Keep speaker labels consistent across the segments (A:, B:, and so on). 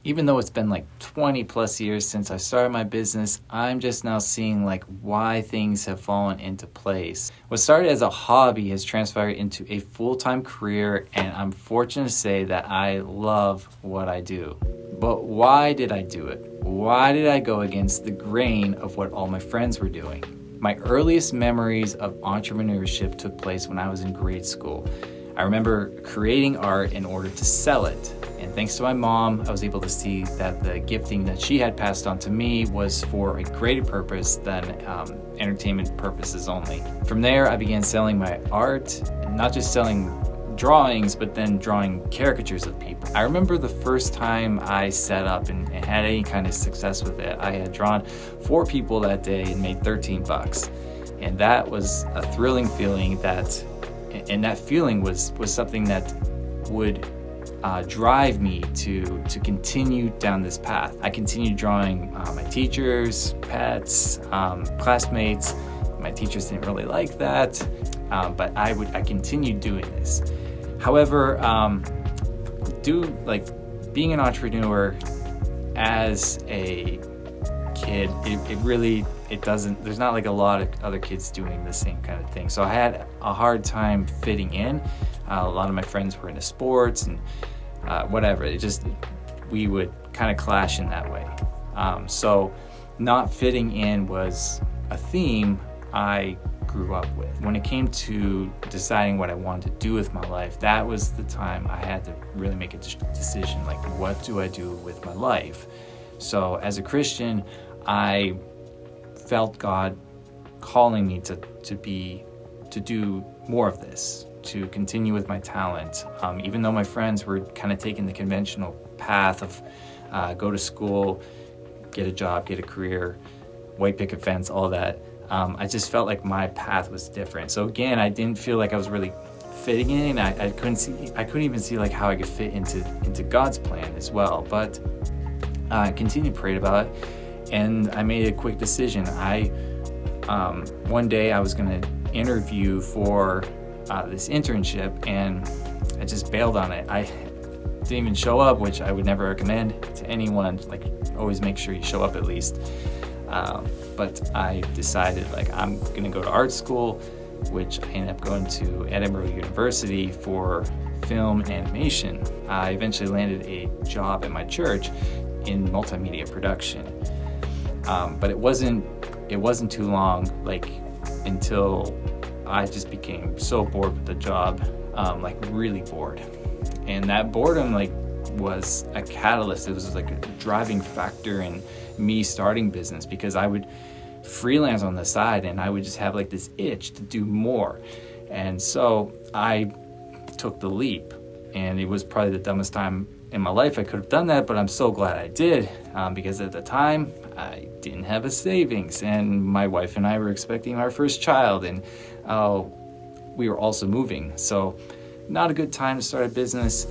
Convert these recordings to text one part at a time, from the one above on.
A: even though it's been like 20 plus years since I started my business, I'm just now seeing like why things have fallen into place. What started as a hobby has transpired into a full-time career, and I'm fortunate to say that I love what I do. But why did I do it? Why did I go against the grain of what all my friends were doing? My earliest memories of entrepreneurship took place when I was in grade school. I remember creating art in order to sell it. And thanks to my mom, I was able to see that the gifting that she had passed on to me was for a greater purpose than entertainment purposes only. From there, I began selling my art, and not just selling drawings, but then drawing caricatures of people. I remember the first time I set up and had any kind of success with it. I had drawn 4 people that day and made $13. And that was a thrilling feeling and that feeling was something that would drive me to continue down this path. I continued drawing my teachers, pets, classmates. My teachers didn't really like that, but I continued doing this. However, being an entrepreneur as a kid, it doesn't, there's not like a lot of other kids doing the same kind of thing. So I had a hard time fitting in. A lot of my friends were into sports and whatever. We would kind of clash in that way. So not fitting in was a theme I grew up with. When it came to deciding what I wanted to do with my life, that was the time I had to really make a decision, like, what do I do with my life? So as a Christian, I felt God calling me to do more of this, to continue with my talent. Even though my friends were kind of taking the conventional path of go to school, get a job, get a career, white picket fence, all that, I just felt like my path was different. So again, I didn't feel like I was really fitting in. I couldn't even see like how I could fit into God's plan as well. But I continued to pray about it, and I made a quick decision. One day I was going to interview for this internship, and I just bailed on it. I didn't even show up, which I would never recommend to anyone. Like, always make sure you show up at least. But I decided, like, I'm going to go to art school, which I ended up going to Edinburgh University for film and animation. I eventually landed a job at my church in multimedia production. But it wasn't too long, like, until I just became so bored with the job, like really bored. And that boredom, like, was a catalyst. It was like a driving factor in me starting business, because I would freelance on the side and I would just have like this itch to do more. And so I took the leap, and it was probably the dumbest time in my life I could have done that, but I'm so glad I did, because at the time I didn't have a savings, and my wife and I were expecting our first child, and we were also moving. So not a good time to start a business,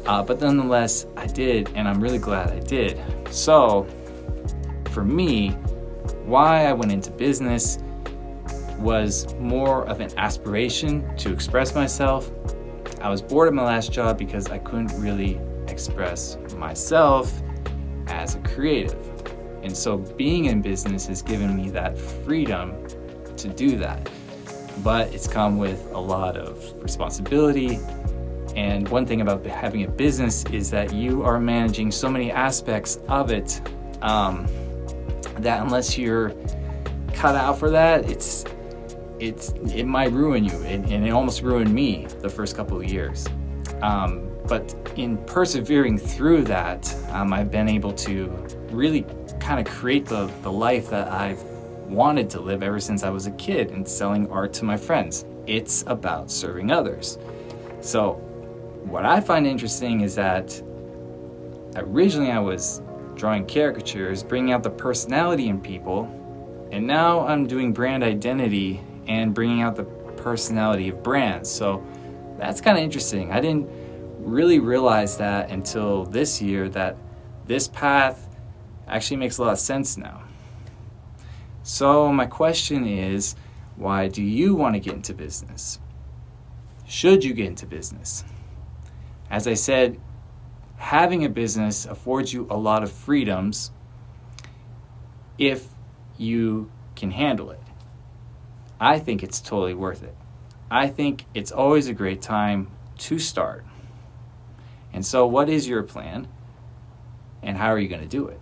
A: but nonetheless I did, and I'm really glad I did. So for me, why I went into business was more of an aspiration to express myself. I was bored of my last job because I couldn't really express myself as a creative. And so being in business has given me that freedom to do that. But it's come with a lot of responsibility. And one thing about having a business is that you are managing so many aspects of it, that unless you're cut out for that, it might ruin you. And it almost ruined me the first couple of years. But in persevering through that, I've been able to really kind of create the life that I've wanted to live ever since I was a kid, and selling art to my friends. It's about serving others. So what I find interesting is that originally I was drawing caricatures, bringing out the personality in people, and now I'm doing brand identity and bringing out the personality of brands. So that's kind of interesting. I didn't really realize that until this year, that this path actually makes a lot of sense now. So my question is, why do you want to get into business? Should you get into business? As I said, having a business affords you a lot of freedoms if you can handle it. I think it's totally worth it. I think it's always a great time to start. And so what is your plan, and how are you going to do it?